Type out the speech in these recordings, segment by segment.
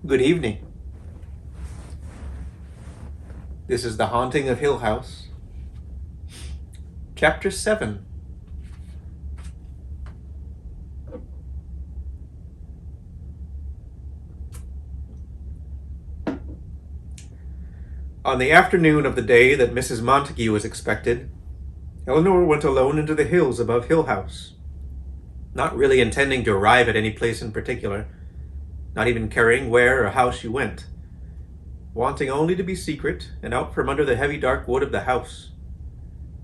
Good evening. This is The Haunting of Hill House, Chapter 7. On the afternoon of the day that Mrs. Montague was expected, Eleanor went alone into the hills above Hill House, not really intending to arrive at any place in particular, not even caring where or how she went, wanting only to be secret and out from under the heavy dark wood of the house.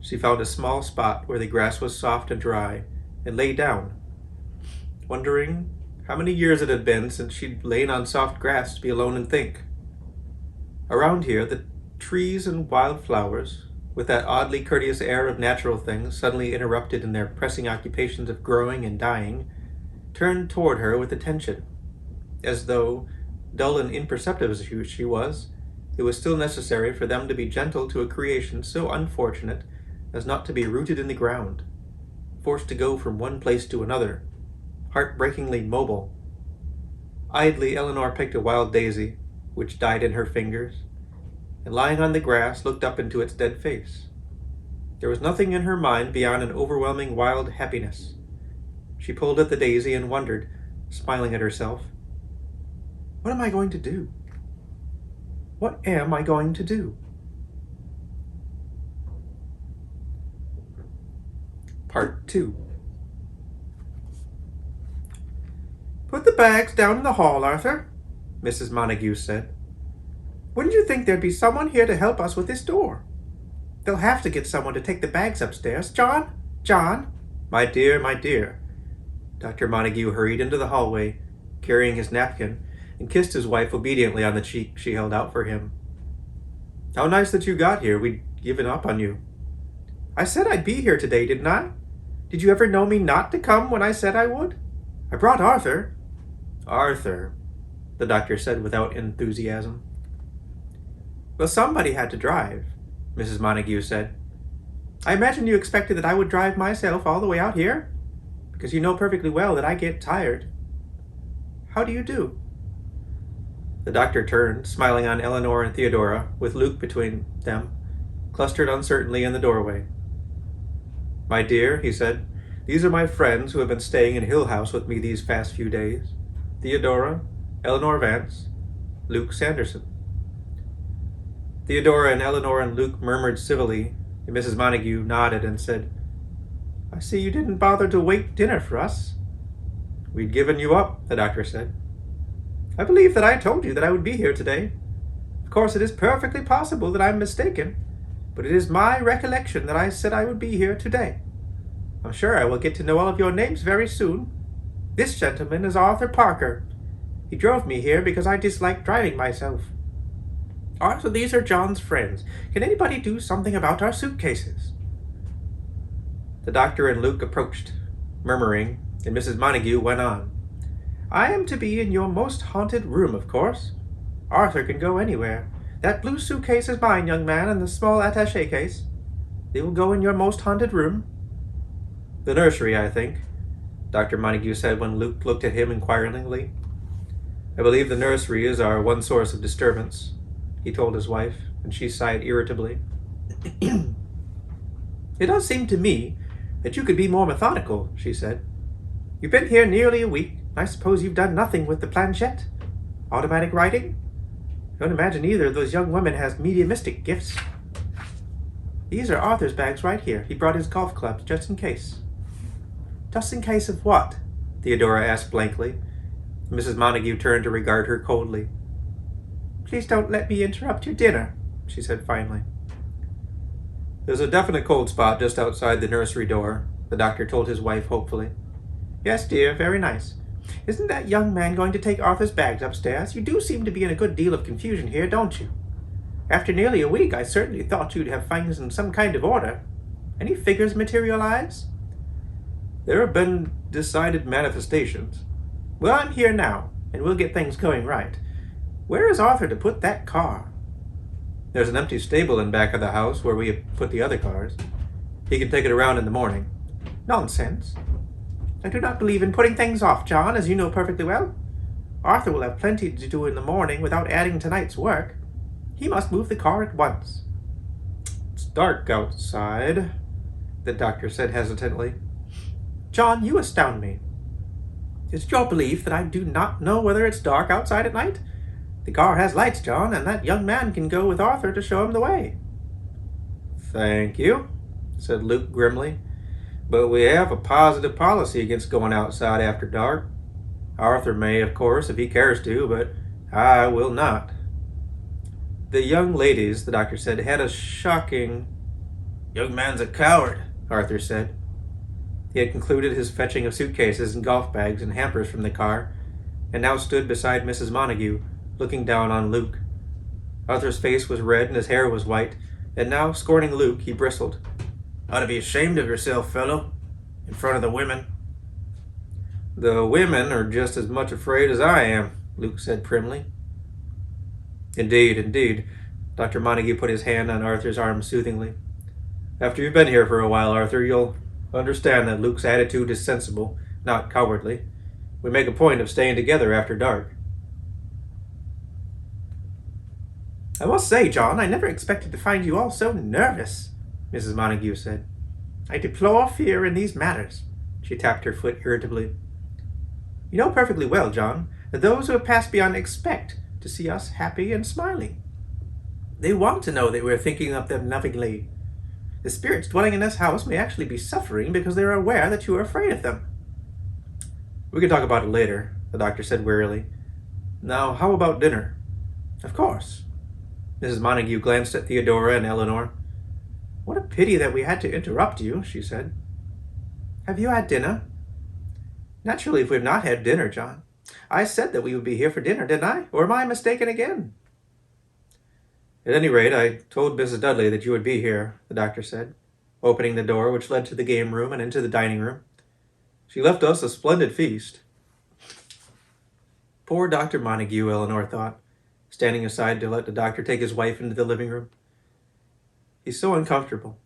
She found a small spot where the grass was soft and dry, and lay down, wondering how many years it had been since she'd lain on soft grass to be alone and think. Around here, the trees and wild flowers, with that oddly courteous air of natural things suddenly interrupted in their pressing occupations of growing and dying, turned toward her with attention, as though, dull and imperceptive as she was, it was still necessary for them to be gentle to a creation so unfortunate as not to be rooted in the ground, forced to go from one place to another, heartbreakingly mobile. Idly, Eleanor picked a wild daisy, which died in her fingers, and lying on the grass looked up into its dead face. There was nothing in her mind beyond an overwhelming wild happiness. She pulled at the daisy and wondered, smiling at herself, what am I going to do? What am I going to do? Part 2. Put the bags down in the hall, Arthur, Mrs. Montague said. Wouldn't you think there'd be someone here to help us with this door? They'll have to get someone to take the bags upstairs. John? John? My dear. Dr. Montague hurried into the hallway, carrying his napkin, and kissed his wife obediently on the cheek she held out for him. How nice that you got here. We'd given up on you. I said I'd be here today, didn't I? Did you ever know me not to come when I said I would? I brought Arthur. Arthur, the doctor said without enthusiasm. Well, somebody had to drive, Mrs. Montague said. I imagine you expected that I would drive myself all the way out here? Because you know perfectly well that I get tired. How do you do? The doctor turned, smiling on Eleanor and Theodora, with Luke between them, clustered uncertainly in the doorway. My dear, he said, these are my friends who have been staying in Hill House with me these past few days. Theodora, Eleanor Vance, Luke Sanderson. Theodora and Eleanor and Luke murmured civilly, and Mrs. Montague nodded and said, I see you didn't bother to wait dinner for us. We'd given you up, the doctor said. I believe that I told you that I would be here today. Of course, it is perfectly possible that I'm mistaken, but it is my recollection that I said I would be here today. I'm sure I will get to know all of your names very soon. This gentleman is Arthur Parker. He drove me here because I dislike driving myself. Arthur, these are John's friends. Can anybody do something about our suitcases? The doctor and Luke approached, murmuring, and Mrs. Montague went on. I am to be in your most haunted room, of course. Arthur can go anywhere. That blue suitcase is mine, young man, and the small attaché case. They will go in your most haunted room. The nursery, I think, Dr. Montague said when Luke looked at him inquiringly. I believe the nursery is our one source of disturbance, he told his wife, and she sighed irritably. It does seem to me that you could be more methodical, she said. You've been here nearly a week. I suppose you've done nothing with the planchette? Automatic writing? I don't imagine either of those young women has mediumistic gifts. These are Arthur's bags right here. He brought his golf clubs just in case. Just in case of what? Theodora asked blankly. Mrs. Montague turned to regard her coldly. Please don't let me interrupt your dinner, she said finally. There's a definite cold spot just outside the nursery door, the doctor told his wife hopefully. Yes, dear, very nice. Isn't that young man going to take Arthur's bags upstairs? You do seem to be in a good deal of confusion here, don't you? After nearly a week, I certainly thought you'd have things in some kind of order. Any figures materialize? There have been decided manifestations. Well, I'm here now, and we'll get things going right. Where is Arthur to put that car? There's an empty stable in back of the house where we have put the other cars. He can take it around in the morning. Nonsense. I do not believe in putting things off, John, as you know perfectly well. Arthur will have plenty to do in the morning without adding tonight's work. He must move the car at once." "It's dark outside," the doctor said hesitantly. "John, you astound me. Is it your belief that I do not know whether it's dark outside at night? The car has lights, John, and that young man can go with Arthur to show him the way." "Thank you," said Luke grimly, "but we have a positive policy against going outside after dark. Arthur may, of course, if he cares to, but I will not." "The young ladies," the doctor said, "had a shocking—" "Young man's a coward," Arthur said. He had concluded his fetching of suitcases and golf bags and hampers from the car, and now stood beside Mrs. Montague, looking down on Luke. Arthur's face was red and his hair was white, and now, scorning Luke, he bristled. "Ought to be ashamed of yourself, fellow, in front of the women." "The women are just as much afraid as I am," Luke said primly. "Indeed, indeed." Dr. Montague put his hand on Arthur's arm soothingly. "After you've been here for a while, Arthur, you'll understand that Luke's attitude is sensible, not cowardly. We make a point of staying together after dark." "I must say, John, I never expected to find you all so nervous," Mrs. Montague said. "I deplore fear in these matters." She tapped her foot irritably. "You know perfectly well, John, that those who have passed beyond expect to see us happy and smiling. They want to know that we are thinking of them lovingly. The spirits dwelling in this house may actually be suffering because they are aware that you are afraid of them." "We can talk about it later," the doctor said wearily. "Now, how about dinner?" "Of course." Mrs. Montague glanced at Theodora and Eleanor. "What a pity that we had to interrupt you," she said. "Have you had dinner?" "Naturally, if we have not had dinner, John. I said that we would be here for dinner, didn't I? Or am I mistaken again?" "At any rate, I told Mrs. Dudley that you would be here," the doctor said, opening the door which led to the game room and into the dining room. "She left us a splendid feast." Poor Dr. Montague, Eleanor thought, standing aside to let the doctor take his wife into the living room. "He's so uncomfortable.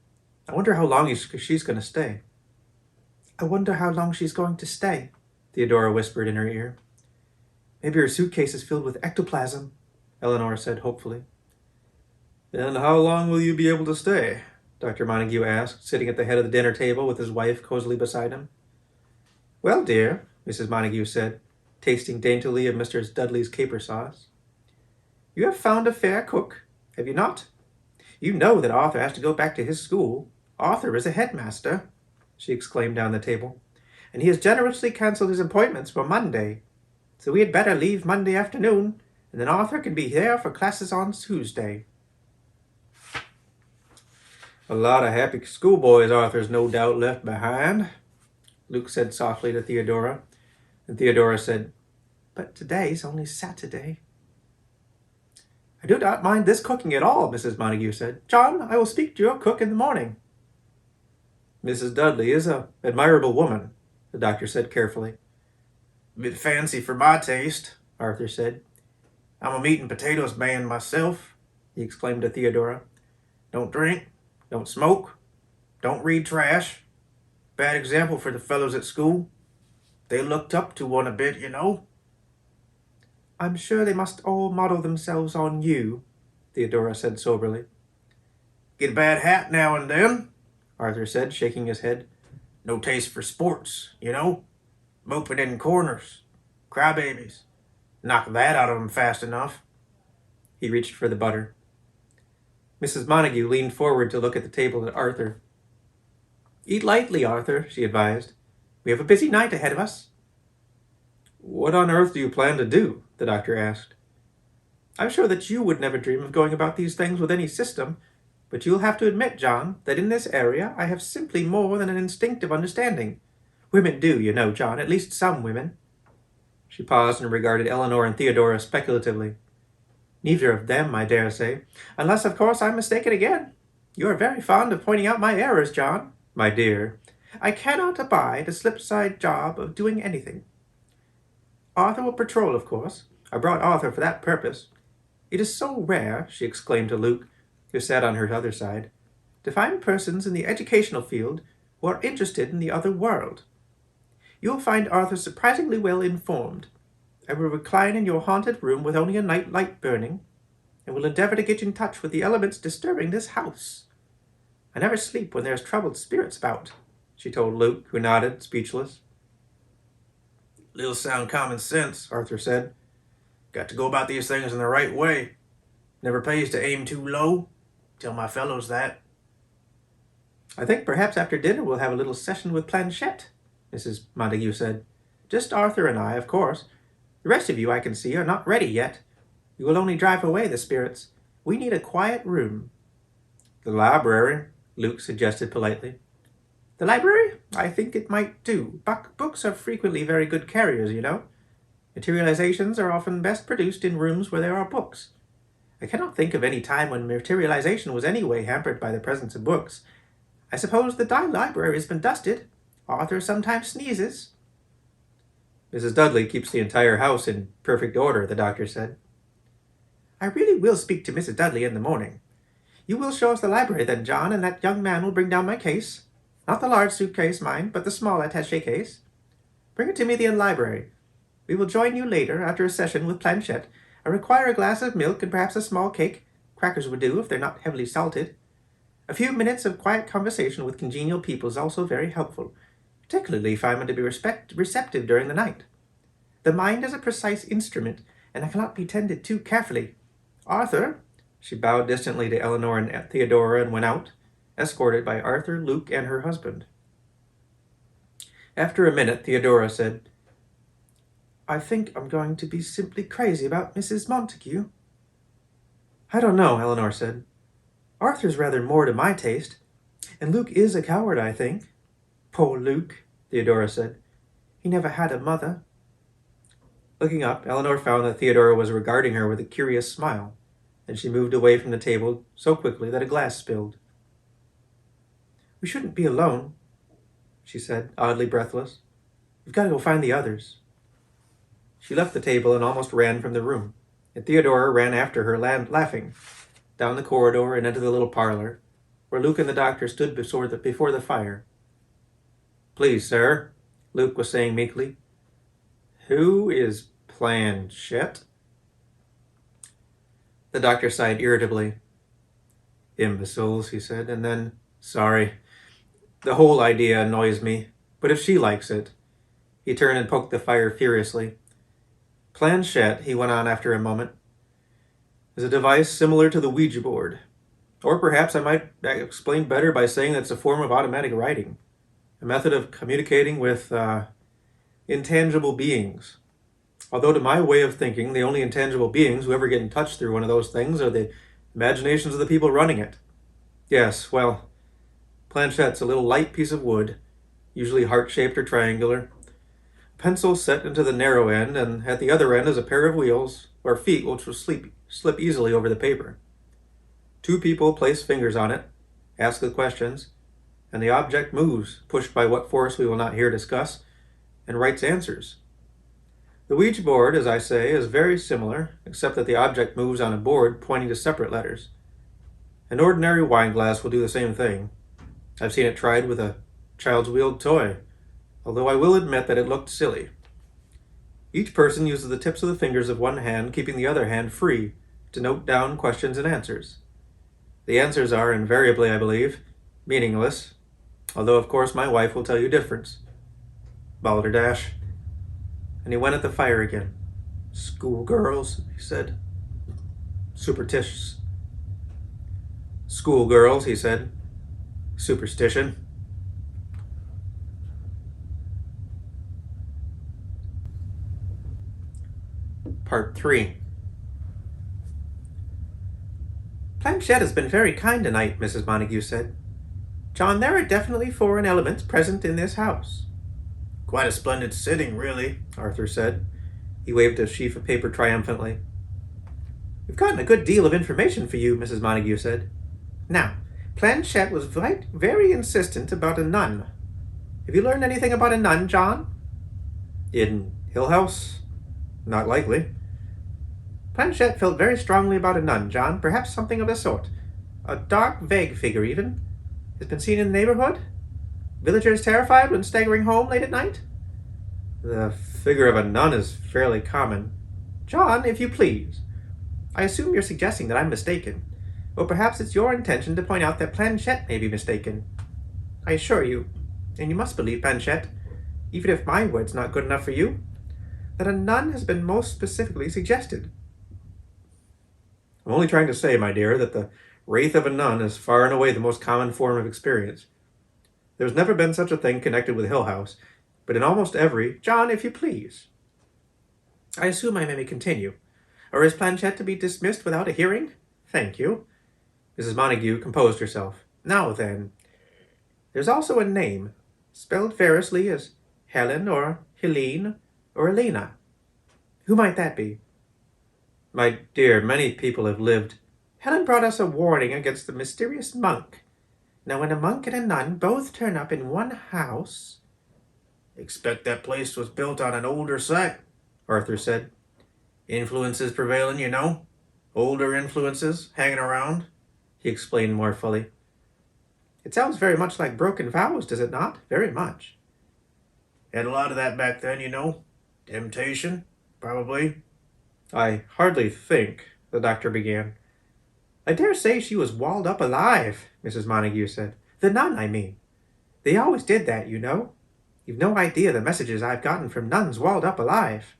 I wonder how long she's going to stay." "I wonder how long she's going to stay," Theodora whispered in her ear. "Maybe her suitcase is filled with ectoplasm," Eleanor said hopefully. "And how long will you be able to stay?" Dr. Montague asked, sitting at the head of the dinner table with his wife cozily beside him. "Well, dear," Mrs. Montague said, tasting daintily of Mr. Dudley's caper sauce, "you have found a fair cook, have you not? You know that Arthur has to go back to his school. Arthur is a headmaster," she exclaimed down the table, "and he has generously cancelled his appointments for Monday. So we had better leave Monday afternoon, and then Arthur can be there for classes on Tuesday." "A lot of happy schoolboys Arthur's no doubt left behind," Luke said softly to Theodora, and Theodora said, "But today's only Saturday." "I do not mind this cooking at all," Mrs. Montague said. "John, I will speak to your cook in the morning." "Mrs. Dudley is an admirable woman," the doctor said carefully. "A bit fancy for my taste," Arthur said. "I'm a meat and potatoes man myself," he exclaimed to Theodora. "Don't drink, don't smoke, don't read trash. Bad example for the fellows at school. They looked up to one a bit, you know." "I'm sure they must all model themselves on you," Theodora said soberly. "Get a bad hat now and then," Arthur said, shaking his head. "No taste for sports, you know. Moping in corners. Crybabies. Knock that out of 'em fast enough." He reached for the butter. Mrs. Montague leaned forward to look at the table at Arthur. "Eat lightly, Arthur," she advised. "We have a busy night ahead of us." "What on earth do you plan to do?" the doctor asked. "I'm sure that you would never dream of going about these things with any system, but you'll have to admit, John, that in this area I have simply more than an instinctive understanding. Women do, you know, John, at least some women." She paused and regarded Eleanor and Theodora speculatively. "Neither of them, I dare say, unless, of course, I'm mistaken again. You are very fond of pointing out my errors, John." "My dear." "I cannot abide a slip-side job of doing anything. Arthur will patrol, of course. I brought Arthur for that purpose. It is so rare," she exclaimed to Luke, who sat on her other side, "to find persons in the educational field who are interested in the other world. You will find Arthur surprisingly well informed. I will recline in your haunted room with only a night light burning, and will endeavor to get in touch with the elements disturbing this house. I never sleep when there's troubled spirits about, she told Luke, who nodded, speechless. Little sound common sense, Arthur said. Got to go about these things in the right way. Never pays to aim too low. Tell my fellows that. I think perhaps after dinner we'll have a little session with Planchette, Mrs. Montague said. Just Arthur and I, of course. The rest of you, I can see, are not ready yet. You will only drive away the spirits. We need a quiet room. The library, Luke suggested politely. The library? I think it might do. Books are frequently very good carriers, you know. Materializations are often best produced in rooms where there are books. I cannot think of any time when materialization was any way hampered by the presence of books. I suppose the library has been dusted. Arthur sometimes sneezes. Mrs. Dudley keeps the entire house in perfect order, the doctor said. I really will speak to Mrs. Dudley in the morning. You will show us the library then, John, and that young man will bring down my case. Not the large suitcase, mind, but the small attaché case. Bring it to me in the library. We will join you later, after a session with Planchette. I require a glass of milk and perhaps a small cake. Crackers would do, if they're not heavily salted. A few minutes of quiet conversation with congenial people is also very helpful, particularly if I am to be receptive during the night. The mind is a precise instrument, and I cannot be tended too carefully. Arthur, she bowed distantly to Eleanor and Theodora and went out, escorted by Arthur, Luke, and her husband. After a minute, Theodora said, I think I'm going to be simply crazy about Mrs. Montague. I don't know, Eleanor said. Arthur's rather more to my taste, and Luke is a coward, I think. Poor Luke, Theodora said. He never had a mother. Looking up, Eleanor found that Theodora was regarding her with a curious smile, and she moved away from the table so quickly that a glass spilled. We shouldn't be alone, she said, oddly breathless. We've got to go find the others. She left the table and almost ran from the room, and Theodora ran after her, laughing, down the corridor and into the little parlor, where Luke and the doctor stood before the fire. Please, sir, Luke was saying meekly, who is Planchette? The doctor sighed irritably. Imbeciles, he said, and then, sorry. The whole idea annoys me, but if she likes it. He turned and poked the fire furiously. Planchette, he went on after a moment, is a device similar to the Ouija board. Or perhaps I might explain better by saying that it's a form of automatic writing, a method of communicating with intangible beings. Although to my way of thinking, the only intangible beings who ever get in touch through one of those things are the imaginations of the people running it. Yes, well, Planchette's a little light piece of wood, usually heart-shaped or triangular. Pencil set into the narrow end, and at the other end is a pair of wheels, or feet, which will slip easily over the paper. Two people place fingers on it, ask the questions, and the object moves, pushed by what force we will not here discuss, and writes answers. The Ouija board, as I say, is very similar, except that the object moves on a board pointing to separate letters. An ordinary wine glass will do the same thing. I've seen it tried with a child's wheeled toy, although I will admit that it looked silly. Each person uses the tips of the fingers of one hand, keeping the other hand free, to note down questions and answers. The answers are, invariably, I believe, meaningless, although of course my wife will tell you different. Balderdash. And he went at the fire again. Schoolgirls, he said. Superstitious. Schoolgirls, he said. Superstition. Part 3. Planchette has been very kind tonight, Mrs. Montague said. John, there are definitely foreign elements present in this house. Quite a splendid sitting, really, Arthur said. He waved a sheaf of paper triumphantly. We've gotten a good deal of information for you, Mrs. Montague said. Now, Planchette was very insistent about a nun. Have you learned anything about a nun, John? In Hill House? Not likely. Planchette felt very strongly about a nun, John, perhaps something of the sort. A dark, vague figure, even. Has been seen in the neighborhood? Villagers terrified when staggering home late at night? The figure of a nun is fairly common. John, if you please. I assume you're suggesting that I'm mistaken. Or perhaps it's your intention to point out that Planchette may be mistaken. I assure you, and you must believe Planchette, even if my word's not good enough for you, that a nun has been most specifically suggested. I'm only trying to say, my dear, that the wraith of a nun is far and away the most common form of experience. There's never been such a thing connected with Hill House, but in almost every... John, if you please. I assume I may continue. Or is Planchette to be dismissed without a hearing? Thank you. Mrs. Montague composed herself. Now then, there's also a name, spelled variously as Helen or Helene or Elena. Who might that be? My dear, many people have lived... Helen brought us a warning against the mysterious monk. Now when a monk and a nun both turn up in one house... Expect that place was built on an older site, Arthur said. Influences prevailing, you know. Older influences hanging around, he explained more fully. It sounds very much like broken vows, does it not? Very much. Had a lot of that back then, you know. Temptation, probably. I hardly think, the doctor began. I dare say she was walled up alive, Mrs. Montague said. The nun, I mean. They always did that, you know. You've no idea the messages I've gotten from nuns walled up alive.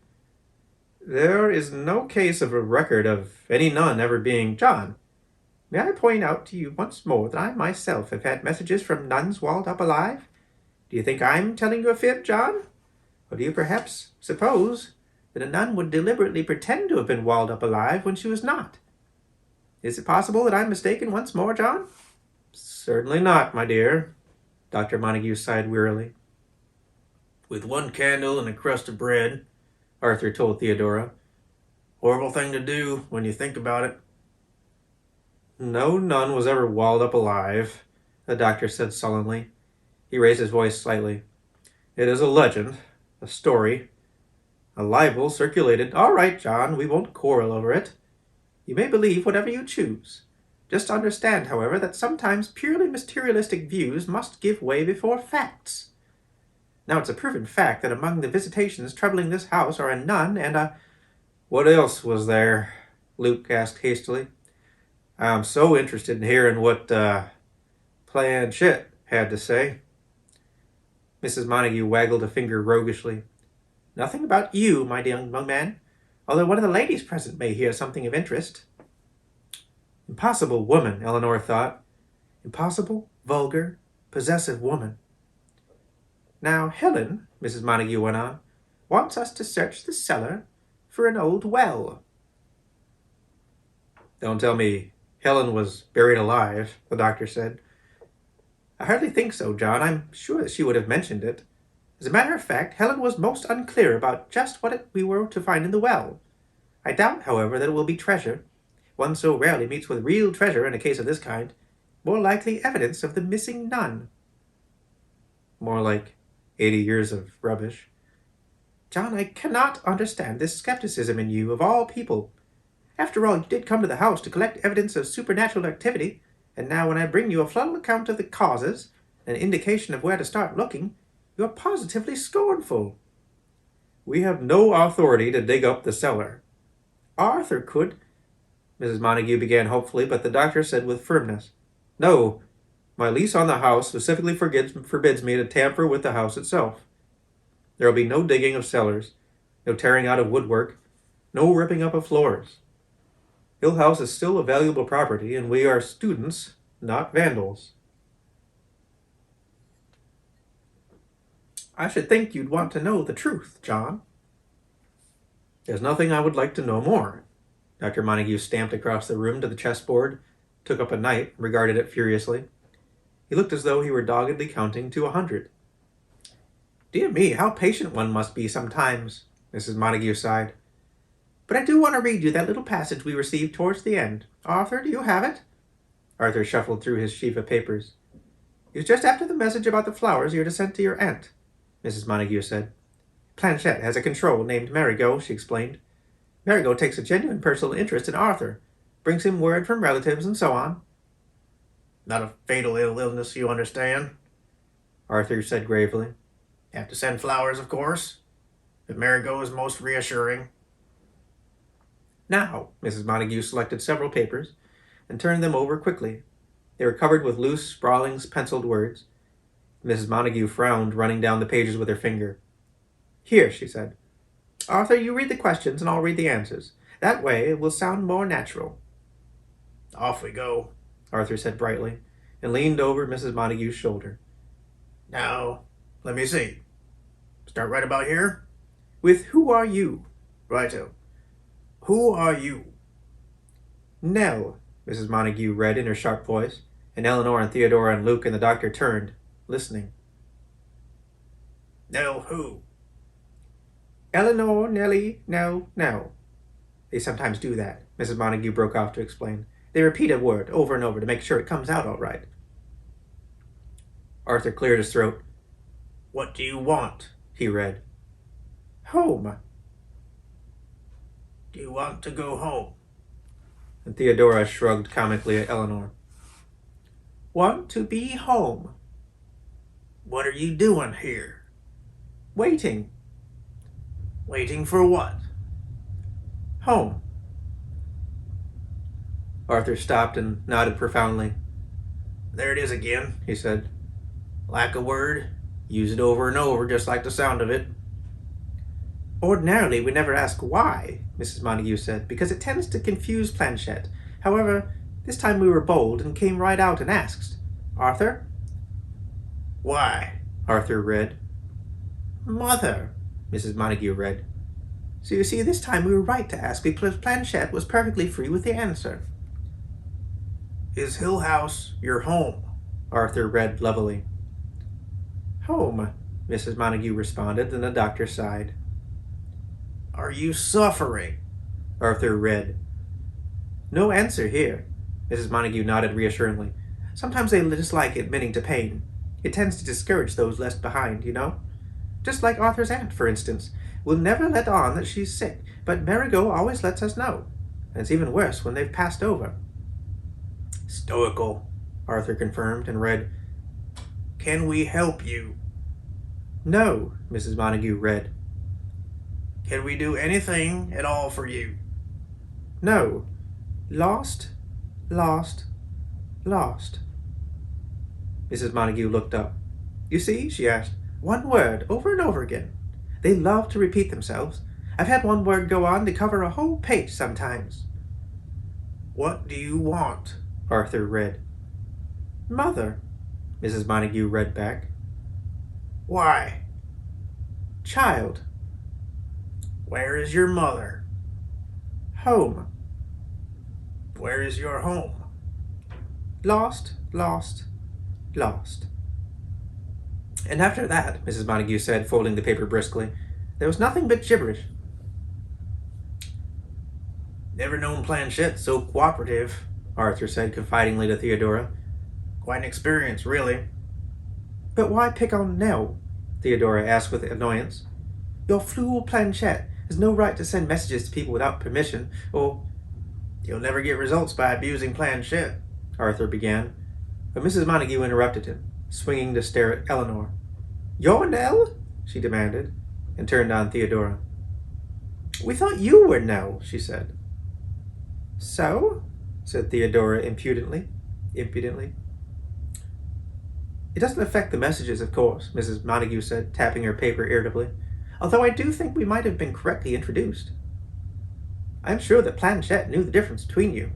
There is no case of a record of any nun ever being... John, may I point out to you once more that I myself have had messages from nuns walled up alive? Do you think I'm telling you a fib, John? Or do you perhaps suppose that a nun would deliberately pretend to have been walled up alive when she was not? Is it possible that I'm mistaken once more, John? Certainly not, my dear, Dr. Montague sighed wearily. With one candle and a crust of bread, Arthur told Theodora. Horrible thing to do when you think about it. No nun was ever walled up alive, the doctor said sullenly. He raised his voice slightly. It is a legend, a story, a libel circulated. All right, John, we won't quarrel over it. You may believe whatever you choose. Just understand, however, that sometimes purely materialistic views must give way before facts. Now, it's a proven fact that among the visitations troubling this house are a nun and a... What else was there? Luke asked hastily. I'm so interested in hearing what Planchette had to say. Mrs. Montague waggled a finger roguishly. Nothing about you, my young man, although one of the ladies present may hear something of interest. Impossible woman, Eleanor thought. Impossible, vulgar, possessive woman. Now, Helen, Mrs. Montague went on, wants us to search the cellar for an old well. Don't tell me Helen was buried alive, the doctor said. I hardly think so, John. I'm sure that she would have mentioned it. As a matter of fact, Helen was most unclear about just what we were to find in the well. I doubt, however, that it will be treasure. One so rarely meets with real treasure in a case of this kind. More likely evidence of the missing nun. More like 80 years of rubbish. John, I cannot understand this skepticism in you, of all people. After all, you did come to the house to collect evidence of supernatural activity, and now when I bring you a full account of the causes, an indication of where to start looking, you're positively scornful. We have no authority to dig up the cellar. Arthur could, Mrs. Montague began hopefully, but the doctor said with firmness, No, my lease on the house specifically forbids me to tamper with the house itself. There will be no digging of cellars, no tearing out of woodwork, no ripping up of floors. Hill House is still a valuable property, and we are students, not vandals. I should think you'd want to know the truth, John. There's nothing I would like to know more. Dr. Montague stamped across the room to the chessboard, took up a knight, and regarded it furiously. He looked as though he were doggedly counting to 100. Dear me, how patient one must be sometimes, Mrs. Montague sighed. But I do want to read you that little passage we received towards the end. Arthur, do you have it? Arthur shuffled through his sheaf of papers. It was just after the message about the flowers you're to send to your aunt, Mrs. Montague said. Planchette has a control named Marigot, she explained. Marigot takes a genuine personal interest in Arthur, brings him word from relatives and so on. Not a fatal illness, you understand, Arthur said gravely. Have to send flowers, of course. If Marigot is most reassuring. Now, Mrs. Montague selected several papers and turned them over quickly. They were covered with loose, sprawling, penciled words. Mrs. Montague frowned, running down the pages with her finger. Here, she said. Arthur, you read the questions and I'll read the answers. That way it will sound more natural. Off we go, Arthur said brightly, and leaned over Mrs. Montague's shoulder. Now, let me see. Start right about here? With who are you? Righto. Who are you? Nell, Mrs. Montague read in her sharp voice, and Eleanor and Theodora and Luke and the doctor turned, listening. Nell who? Eleanor, Nellie, Nell, Nell. They sometimes do that, Mrs. Montague broke off to explain. They repeat a word over and over to make sure it comes out all right. Arthur cleared his throat. What do you want? He read. Home. Do you want to go home? And Theodora shrugged comically at Eleanor. Want to be home. What are you doing here? Waiting. Waiting for what? Home. Arthur stopped and nodded profoundly. There it is again, he said. Lack a word, use it over and over just like the sound of it. Ordinarily, we never ask why, Mrs. Montague said, because it tends to confuse Planchette. However, this time we were bold and came right out and asked. Arthur? Why? Arthur read. Mother, Mrs. Montague read. So you see, this time we were right to ask because Planchette was perfectly free with the answer. Is Hill House your home? Arthur read levelly. Home, Mrs. Montague responded, and the doctor sighed. Are you suffering? Arthur read. No answer here. Mrs. Montague nodded reassuringly. Sometimes they dislike admitting to pain. It tends to discourage those left behind, you know? Just like Arthur's aunt, for instance. Will never let on that she's sick, but Marigot always lets us know. And it's even worse when they've passed over. Stoical, Arthur confirmed and read, Can we help you? No, Mrs. Montague read. Can we do anything at all for you? No. Lost, lost, lost. Mrs. Montague looked up. You see, she asked, one word over and over again. They love to repeat themselves. I've had one word go on to cover a whole page sometimes. What do you want? Arthur read. Mother, Mrs. Montague read back. Why? Child. Where is your mother? Home. Where is your home? Lost, lost, lost. And after that, Mrs. Montague said, folding the paper briskly, there was nothing but gibberish. Never known Planchette so cooperative, Arthur said confidingly to Theodora. Quite an experience, really. But why pick on Nell? Theodora asked with annoyance. Your fool Planchette has no right to send messages to people without permission, or... You'll never get results by abusing Planchette, Arthur began, but Mrs. Montague interrupted him, swinging to stare at Eleanor. You're Nell? She demanded, and turned on Theodora. We thought you were Nell, she said. So? Said Theodora impudently. It doesn't affect the messages, of course, Mrs. Montague said, tapping her paper irritably, although I do think we might have been correctly introduced. I'm sure that Planchette knew the difference between you.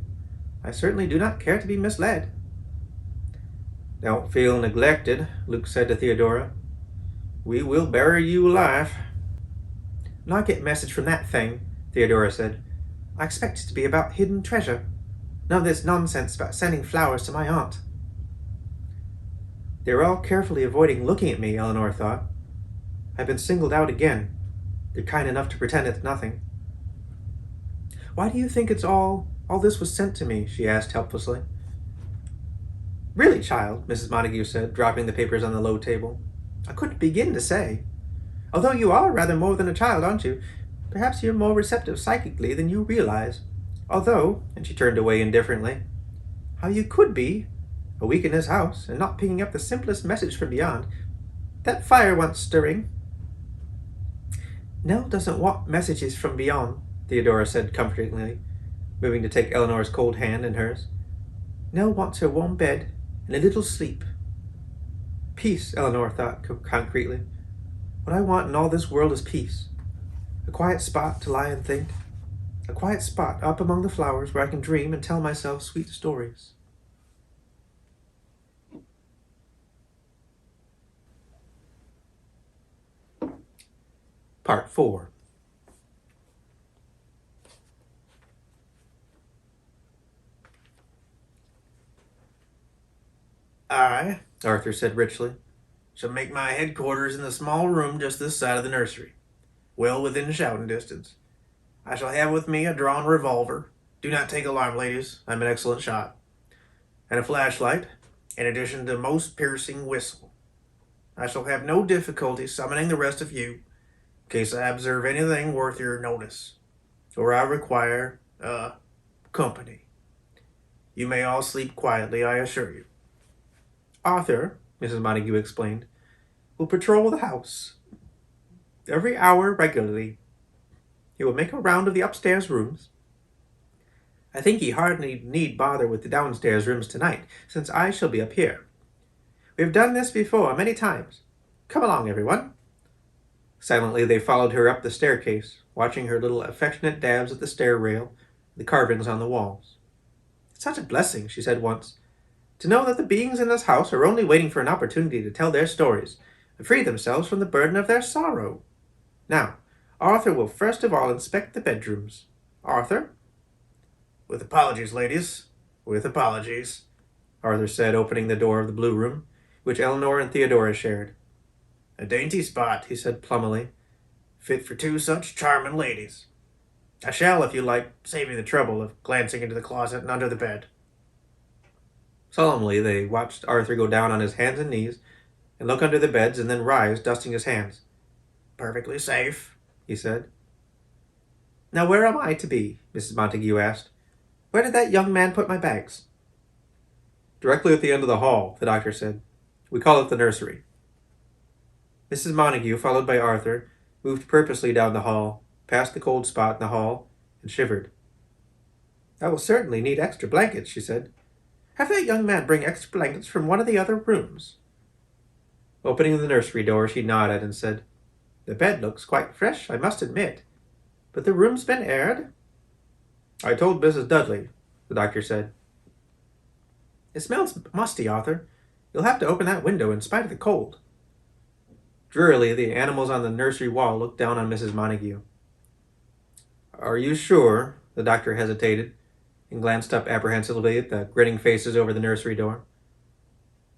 I certainly do not care to be misled. Don't feel neglected, Luke said to Theodora. We will bury you alive. Not get message from that thing, Theodora said. I expect it to be about hidden treasure. None of this nonsense about sending flowers to my aunt. They were all carefully avoiding looking at me, Eleanor thought. I've been singled out again. They're kind enough to pretend it's nothing. Why do you think it's all this was sent to me? She asked helplessly. Really, child, Mrs. Montague said, dropping the papers on the low table. I couldn't begin to say. Although you are rather more than a child, aren't you? Perhaps you're more receptive psychically than you realize. Although, and she turned away indifferently, how you could be, a week in this house, and not picking up the simplest message from beyond. That fire wants stirring. Nell doesn't want messages from beyond, Theodora said comfortingly, moving to take Eleanor's cold hand in hers. Nell wants her warm bed and a little sleep. Peace, Eleanor thought concretely. What I want in all this world is peace. A quiet spot to lie and think. A quiet spot up among the flowers where I can dream and tell myself sweet stories. Part 4. I, Arthur said richly, shall make my headquarters in the small room just this side of the nursery, well within shouting distance. I shall have with me a drawn revolver. Do not take alarm, ladies. I'm an excellent shot. And a flashlight, in addition to a most piercing whistle. I shall have no difficulty summoning the rest of you, in case I observe anything worth your notice, or I require, company. You may all sleep quietly, I assure you. Arthur, Mrs. Montague explained, will patrol the house every hour regularly. He will make a round of the upstairs rooms. I think he hardly need bother with the downstairs rooms tonight, since I shall be up here. We have done this before many times. Come along, everyone. Silently they followed her up the staircase, watching her little affectionate dabs at the stair rail, the carvings on the walls. It's such a blessing, she said once, to know that the beings in this house are only waiting for an opportunity to tell their stories and free themselves from the burden of their sorrow. Now, Arthur will first of all inspect the bedrooms. Arthur? With apologies, ladies. With apologies, Arthur said, opening the door of the blue room, which Eleanor and Theodora shared. A dainty spot, he said plummily, fit for two such charming ladies. I shall, if you like, save you the trouble of glancing into the closet and under the bed. Solemnly they watched Arthur go down on his hands and knees and look under the beds and then rise, dusting his hands. Perfectly safe, he said. Now where am I to be? Mrs. Montague asked. Where did that young man put my bags? Directly at the end of the hall, the doctor said. We call it the nursery. Mrs. Montague, followed by Arthur, moved purposely down the hall, past the cold spot in the hall, and shivered. I will certainly need extra blankets, she said. Have that young man bring extra blankets from one of the other rooms. Opening the nursery door, she nodded and said, The bed looks quite fresh, I must admit. But the room's been aired? I told Mrs. Dudley, the doctor said. It smells musty, Arthur. You'll have to open that window in spite of the cold. Drearily, the animals on the nursery wall looked down on Mrs. Montague. Are you sure? The doctor hesitated and glanced up apprehensively at the grinning faces over the nursery door.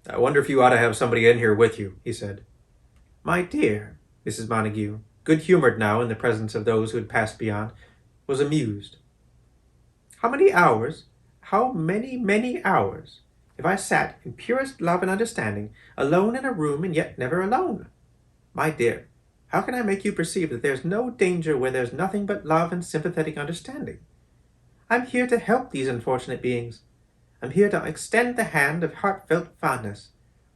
I wonder if you ought to have somebody in here with you, he said. My dear, Mrs. Montague, good-humored now in the presence of those who had passed beyond, was amused. How many hours, many hours, have I sat in purest love and understanding, alone in a room and yet never alone? My dear, how can I make you perceive that there's no danger where there's nothing but love and sympathetic understanding? I'm here to help these unfortunate beings. I'm here to extend the hand of heartfelt fondness,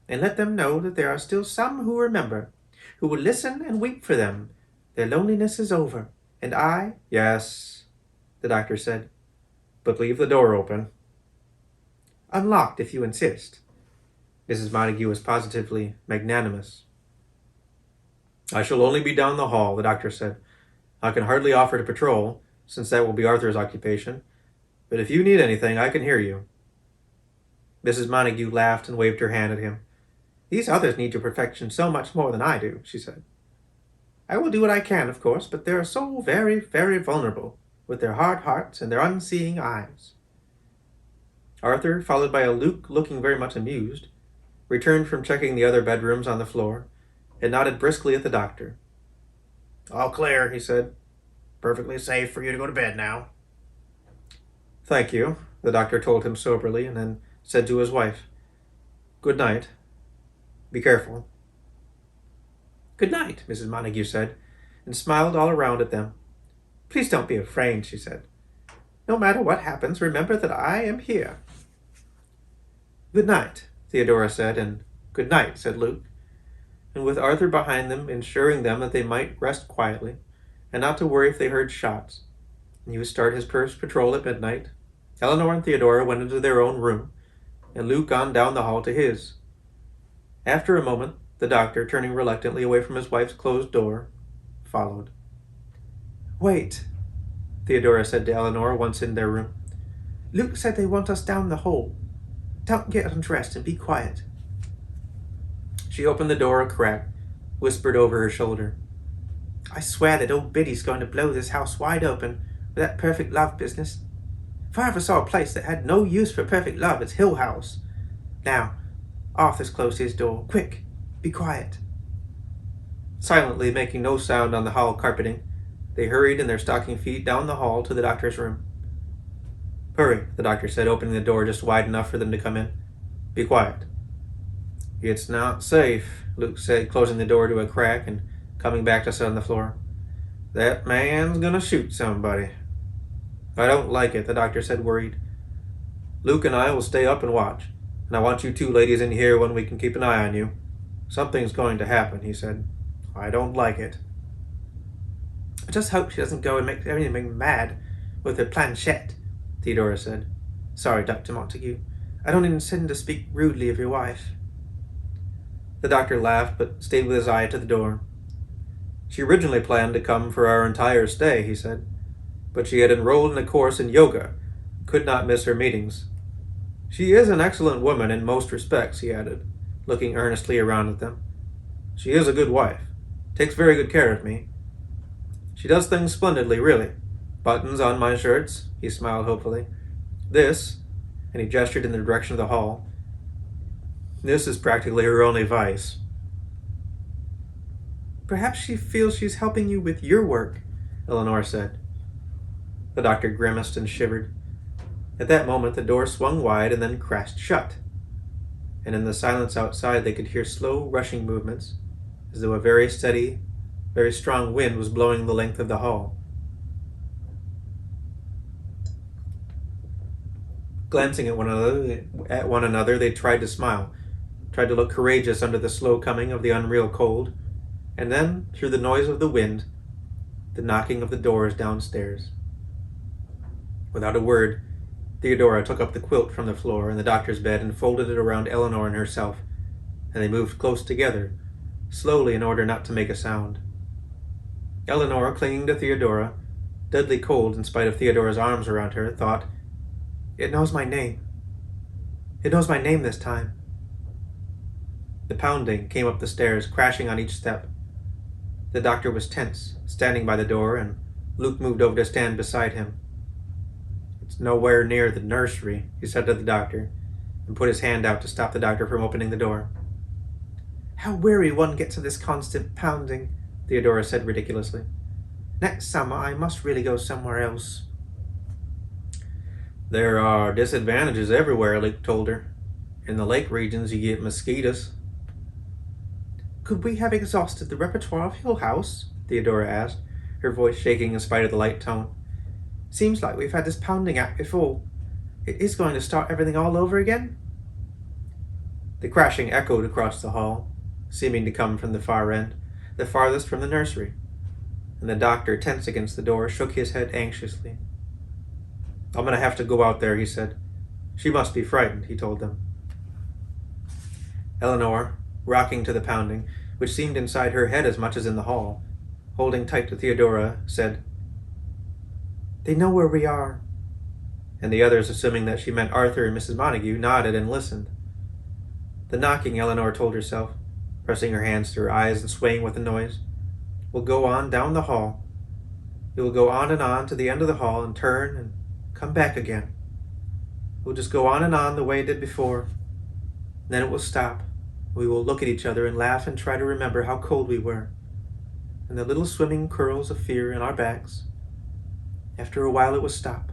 and let them know that there are still some who remember, who will listen and weep for them. Their loneliness is over, and I— Yes, the doctor said, but leave the door open. Unlocked, if you insist. Mrs. Montague was positively magnanimous. I shall only be down the hall, the doctor said. I can hardly offer to patrol, since that will be Arthur's occupation, but if you need anything, I can hear you. Mrs. Montague laughed and waved her hand at him. These others need your perfection so much more than I do, she said. I will do what I can, of course, but they are so very, very vulnerable, with their hard hearts and their unseeing eyes. Arthur, followed by Luke looking very much amused, returned from checking the other bedrooms on the floor, and nodded briskly at the doctor. All clear, he said. Perfectly safe for you to go to bed now. Thank you, the doctor told him soberly, and then said to his wife, Good night. Be careful. Good night, Mrs. Montague said, and smiled all around at them. Please don't be afraid, she said. No matter what happens, remember that I am here. Good night, Theodora said, and good night, said Luke. And with Arthur behind them, ensuring them that they might rest quietly, and not to worry if they heard shots. He would start his first patrol at midnight. Eleanor and Theodora went into their own room, and Luke on down the hall to his. After a moment, the doctor, turning reluctantly away from his wife's closed door, followed. "Wait," Theodora said to Eleanor once in their room. "Luke said they want us down the hall. Don't get undressed and be quiet." She opened the door a crack, whispered over her shoulder. "I swear that old Biddy's going to blow this house wide open with that perfect love business. If I ever saw a place that had no use for perfect love, it's Hill House. Now, Arthur's closed his door. Quick, be quiet." Silently, making no sound on the hall carpeting, they hurried in their stocking feet down the hall to the doctor's room. "Hurry," the doctor said, opening the door just wide enough for them to come in. "Be quiet." "It's not safe," Luke said, closing the door to a crack and coming back to sit on the floor. "That man's gonna shoot somebody." "I don't like it," the doctor said, worried. "Luke and I will stay up and watch, and I want you two ladies in here when we can keep an eye on you. Something's going to happen," he said. "I don't like it." "I just hope she doesn't go and make everything mad with her planchette," Theodora said. "Sorry, Dr. Montague. I don't intend to speak rudely of your wife." The doctor laughed, but stayed with his eye to the door. "She originally planned to come for our entire stay," he said, "but she had enrolled in a course in yoga, could not miss her meetings. She is an excellent woman in most respects," he added, looking earnestly around at them. "She is a good wife, takes very good care of me. She does things splendidly, really. Buttons on my shirts," he smiled hopefully. "This," and he gestured in the direction of the hall, "this is practically her only vice." "Perhaps she feels she's helping you with your work," Eleanor said. The doctor grimaced and shivered. At that moment the door swung wide and then crashed shut, and in the silence outside they could hear slow rushing movements, as though a very steady, very strong wind was blowing the length of the hall. Glancing at one another, they tried to smile, tried to look courageous under the slow coming of the unreal cold, and then, through the noise of the wind, the knocking of the doors downstairs. Without a word, Theodora took up the quilt from the floor in the doctor's bed and folded it around Eleanor and herself, and they moved close together, slowly in order not to make a sound. Eleanor, clinging to Theodora, deadly cold in spite of Theodora's arms around her, thought, "It knows my name. It knows my name this time." The pounding came up the stairs, crashing on each step. The doctor was tense, standing by the door, and Luke moved over to stand beside him. "It's nowhere near the nursery," he said to the doctor, and put his hand out to stop the doctor from opening the door. "How weary one gets of this constant pounding," Theodora said ridiculously. "Next summer I must really go somewhere else." "There are disadvantages everywhere," Luke told her. "In the lake regions you get mosquitoes." "Could we have exhausted the repertoire of Hill House?" Theodora asked, her voice shaking in spite of the light tone. "Seems like we've had this pounding act before. It is going to start everything all over again?" The crashing echoed across the hall, seeming to come from the far end, the farthest from the nursery, and the doctor, tense against the door, shook his head anxiously. "I'm going to have to go out there," he said. "She must be frightened," he told them. Eleanor, rocking to the pounding, which seemed inside her head as much as in the hall, holding tight to Theodora, said, "They know where we are." And the others, assuming that she meant Arthur and Mrs. Montague, nodded and listened. The knocking, Eleanor told herself, pressing her hands to her eyes and swaying with the noise, will go on down the hall. It will go on to the end of the hall and turn and come back again. It will just go on the way it did before. Then it will stop. We will look at each other and laugh and try to remember how cold we were, and the little swimming curls of fear in our backs. After a while it will stop.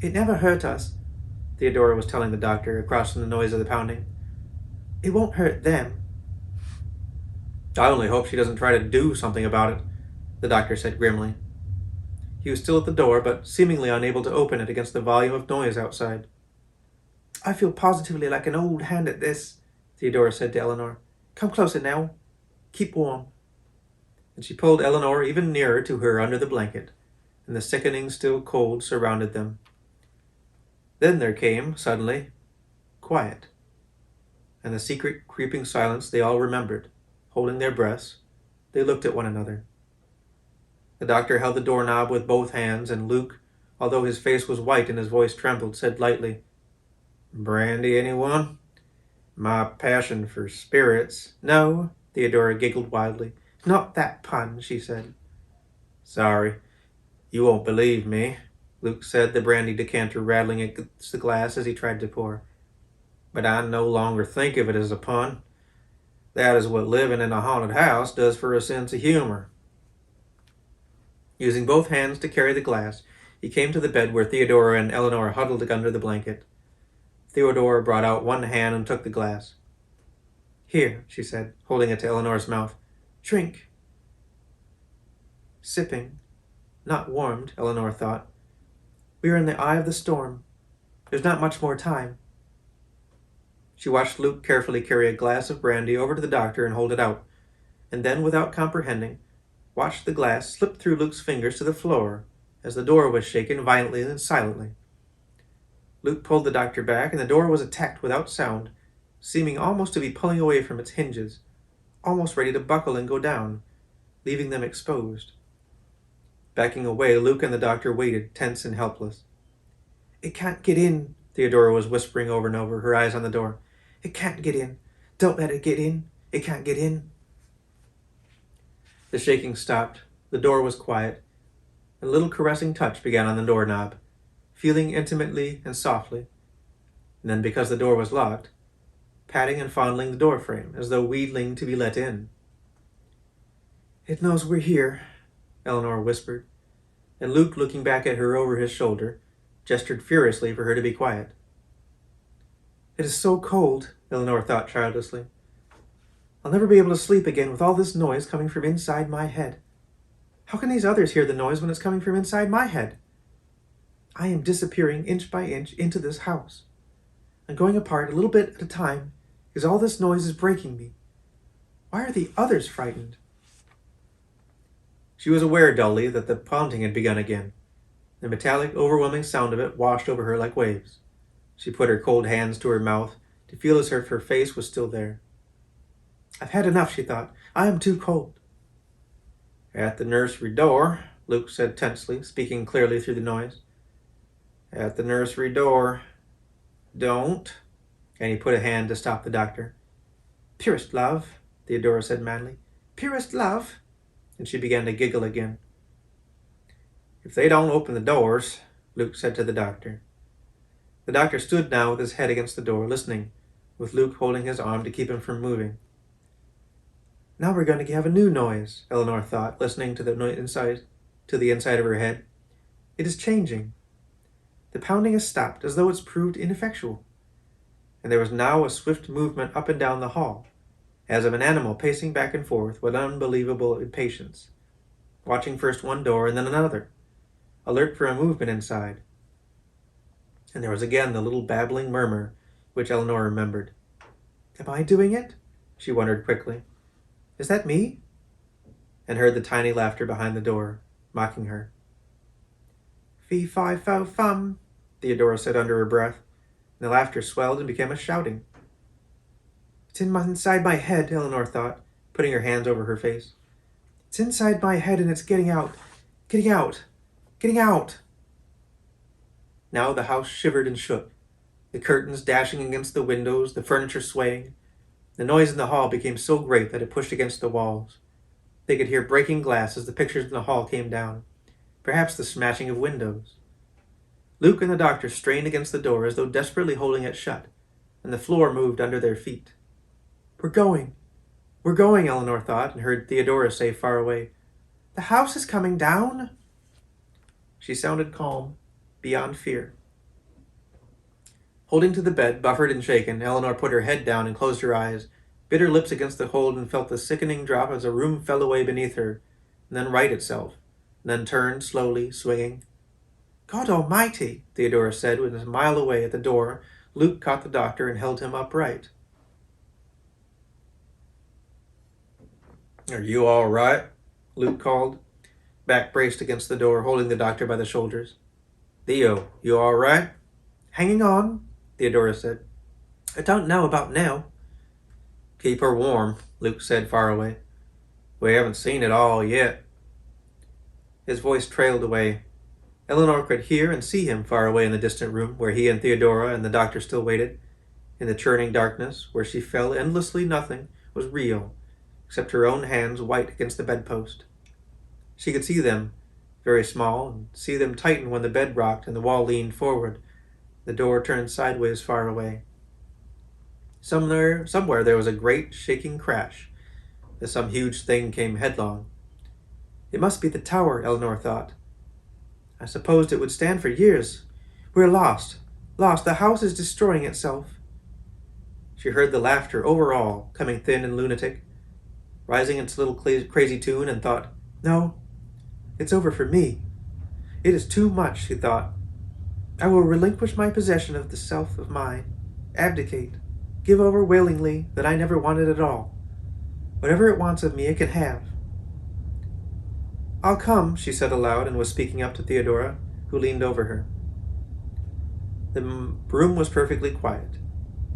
"It never hurt us," Theodora was telling the doctor across from the noise of the pounding. "It won't hurt them." "I only hope she doesn't try to do something about it," the doctor said grimly. He was still at the door, but seemingly unable to open it against the volume of noise outside. "I feel positively like an old hand at this," Theodora said to Eleanor. "Come closer now. Keep warm." and she pulled Eleanor even nearer to her under the blanket, and the sickening still cold surrounded them. Then there came, suddenly, quiet, and the secret creeping silence they all remembered. Holding their breaths, they looked at one another. The doctor held the doorknob with both hands, and Luke, although his face was white and his voice trembled, said lightly, "Brandy, anyone? My passion for spirits." "No," Theodora giggled wildly. "Not that pun," she said. "Sorry. You won't believe me," Luke said, the brandy decanter rattling against the glass as he tried to pour. "But I no longer think of it as a pun. That is what living in a haunted house does for a sense of humor." Using both hands to carry the glass, he came to the bed where Theodora and Eleanor huddled under the blanket. Theodora brought out one hand and took the glass. "Here," she said, holding it to Eleanor's mouth. "Drink." Sipping. Not warmed, Eleanor thought. We are in the eye of the storm. There's not much more time. She watched Luke carefully carry a glass of brandy over to the doctor and hold it out, and then, without comprehending, watched the glass slip through Luke's fingers to the floor as the door was shaken violently and silently. Luke pulled the doctor back, and the door was attacked without sound, seeming almost to be pulling away from its hinges, almost ready to buckle and go down, leaving them exposed. Backing away, Luke and the doctor waited, tense and helpless. "It can't get in," Theodora was whispering over and over, her eyes on the door. "It can't get in. Don't let it get in. It can't get in." The shaking stopped. The door was quiet. A little caressing touch began on the doorknob, feeling intimately and softly. And then, because the door was locked, patting and fondling the doorframe, as though wheedling to be let in. "It knows we're here," Eleanor whispered, and Luke, looking back at her over his shoulder, gestured furiously for her to be quiet. "It is so cold," Eleanor thought childishly. "I'll never be able to sleep again with all this noise coming from inside my head. How can these others hear the noise when it's coming from inside my head? I am disappearing inch by inch into this house. I'm going apart a little bit at a time because all this noise is breaking me. Why are the others frightened?" She was aware dully that the pounding had begun again. The metallic, overwhelming sound of it washed over her like waves. She put her cold hands to her mouth to feel as if her face was still there. "I've had enough," she thought. "I am too cold." "At the nursery door," Luke said tensely, speaking clearly through the noise. "At the nursery door. Don't." And he put a hand to stop the doctor. "Purest love," Theodora said madly. "Purest love." And she began to giggle again. "If they don't open the doors," Luke said to the doctor. The doctor stood now with his head against the door, listening, with Luke holding his arm to keep him from moving. "Now we're going to have a new noise," Eleanor thought, listening to the inside of her head. "It is changing. The pounding has stopped, as though it's proved ineffectual. And there was now a swift movement up and down the hall, as of an animal pacing back and forth with unbelievable impatience, watching first one door and then another, alert for a movement inside. And there was again the little babbling murmur, which Eleanor remembered. "Am I doing it?" she wondered quickly. "Is that me?" And heard the tiny laughter behind the door, mocking her. "Fee, fi, fo, fum," Theodora said under her breath, and the laughter swelled and became a shouting. "It's inside my head," Eleanor thought, putting her hands over her face. "It's inside my head and it's getting out. Getting out. Getting out." Now the house shivered and shook, the curtains dashing against the windows, the furniture swaying. The noise in the hall became so great that it pushed against the walls. They could hear breaking glass as the pictures in the hall came down, perhaps the smashing of windows. Luke and the doctor strained against the door as though desperately holding it shut, and the floor moved under their feet. We're going, Eleanor thought, and heard Theodora say far away, "The house is coming down." She sounded calm, beyond fear. Holding to the bed, buffered and shaken, Eleanor put her head down and closed her eyes, bit her lips against the hold, and felt the sickening drop as a room fell away beneath her, and then right itself, and then turned, slowly, swinging. "God Almighty," Theodora said, when a mile away at the door, Luke caught the doctor and held him upright. "Are you all right?" Luke called, back braced against the door, holding the doctor by the shoulders. Theo, you all right? Hanging on, Theodora said. I don't know about now. Keep her warm, Luke said far away. We haven't seen it all yet. His voice trailed away. Eleanor could hear and see him far away in the distant room where he and Theodora and the doctor still waited. In the churning darkness, where she fell endlessly, nothing was real, except her own hands white against the bedpost. She could see them, very small, and see them tighten when the bed rocked and the wall leaned forward. The door turned sideways far away. Somewhere there was a great shaking crash, as some huge thing came headlong. It must be the tower, Eleanor thought. I supposed it would stand for years. We're lost. Lost. The house is destroying itself. She heard the laughter overall, coming thin and lunatic, rising its little crazy tune, and thought, no, it's over for me. It is too much, she thought. I will relinquish my possession of the self of mine, abdicate, give over wailingly that I never wanted at all. Whatever it wants of me, it can have. I'll come, she said aloud, and was speaking up to Theodora, who leaned over her. The room was perfectly quiet,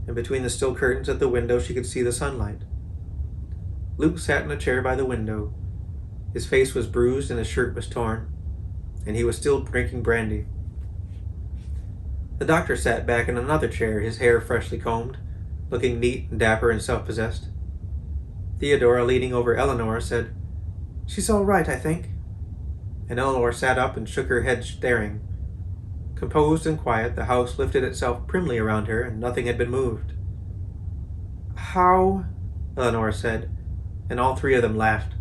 and between the still curtains at the window she could see the sunlight. Luke sat in a chair by the window. His face was bruised and his shirt was torn, and he was still drinking brandy. The doctor sat back in another chair, his hair freshly combed, looking neat and dapper and self-possessed. Theodora, leaning over Eleanor, said, She's all right, I think. And Eleanor sat up and shook her head, staring. Composed and quiet, the house lifted itself primly around her, and nothing had been moved. How? Eleanor said, and all three of them laughed.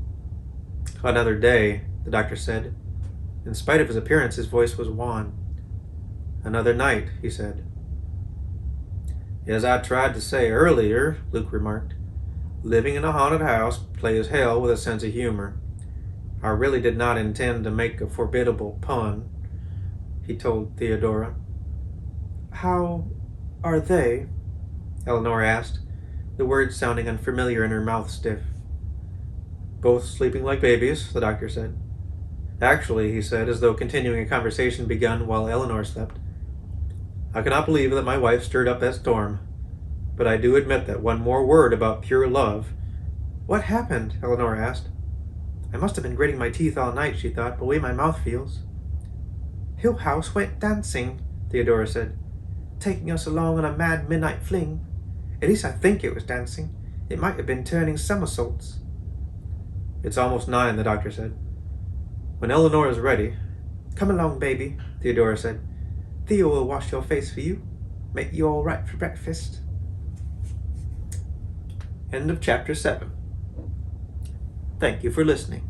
Another day, the doctor said. In spite of his appearance, his voice was wan. Another night, he said. As I tried to say earlier, Luke remarked, living in a haunted house plays hell with a sense of humor. I really did not intend to make a formidable pun, he told Theodora. How are they? Eleanor asked, the words sounding unfamiliar and her mouth stiff. Both sleeping like babies, the doctor said. Actually, he said, as though continuing a conversation begun while Eleanor slept, I cannot believe that my wife stirred up that storm, but I do admit that one more word about pure love. What happened? Eleanor asked. I must have been gritting my teeth all night, she thought, the way my mouth feels. Hill House went dancing, Theodora said, taking us along on a mad midnight fling. At least I think it was dancing. It might have been turning somersaults. It's almost 9, the doctor said. When Eleanor is ready. Come along, baby, Theodora said. Theo will wash your face for you, make you all right for breakfast. End of chapter 7. Thank you for listening.